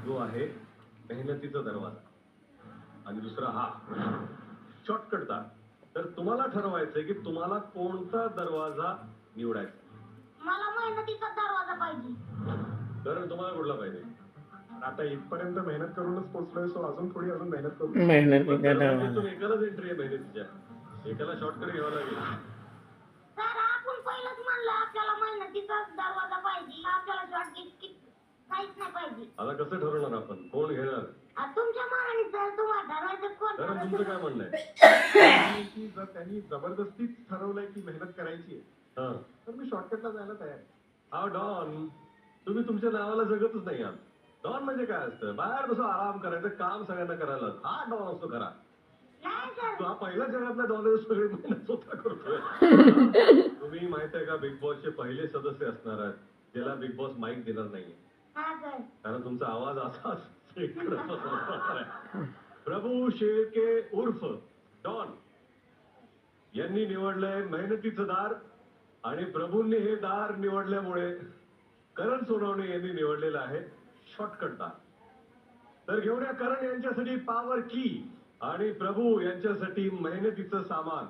जो आहे मेहनतीचा दरवाजा आणि दुसरा हा शॉर्टकट दार. तर तुम्हाला ठरवायचंय की तुम्हाला कोणता दरवाजा निवडायचा. मला मेहनतीचा दरवाजा पाहिजे. कारण तुम्हाला कुठला पाहिजे. आता इथपर्यंत मेहनत करूनच पोहोचलोय, सो अजून थोडी मेहनत करू. मेहनतीचा दरवाजा. इथून एकालाच एंट्री आहे मेहनतीच्या. एकाला शॉर्टकट घ्यावा लागेल. सर आपण पहिलंच म्हणलं आपल्याला मेहनतीचा दरवाजा पाहिजे, आपल्याला शॉर्टकट काहीच नाही पाहिजे. आता कसं ठरवणार आपण कोण घेणार. तुमच्या मनाने सर तुम्हाला ठरवायचं कोण. कारण तुमचं काय म्हणणं आहे की जर त्यांनी जबरदस्तीच ठरवलंय की मेहनत करायची आहे, तर मी शॉर्टकटला जायला तयार आहे. हा डॉन, तुम्ही तुमच्या नावाला जगतच नाही आहात. डॉन म्हणजे काय असतं, बाहेर बसून आराम करायचं, काम सगळ्यांना करायला. हा डॉन असतो खरा. नाही सर. तो हा पहिला जगातला डॉन सगळे मेहनत स्वतः करतोय. तुम्ही माहित आहे का बिग बॉसचे पहिले सदस्य असणार आहेत ज्याला बिग बॉस माईक देणार नाहीये. हा सर. कारण तुमचा आवाज असाच प्रभू शेळके उर्फ डॉन यांनी निवडलंय मेहनतीचं दार आणि प्रभूंनी हे दार निवडल्यामुळे करण सोनवणे यांनी निवडलेलं आहे शॉर्टकट दार. तर घेऊन या करण यांच्यासाठी पॉवर की आणि प्रभू यांच्यासाठी मेहनतीचं सामान.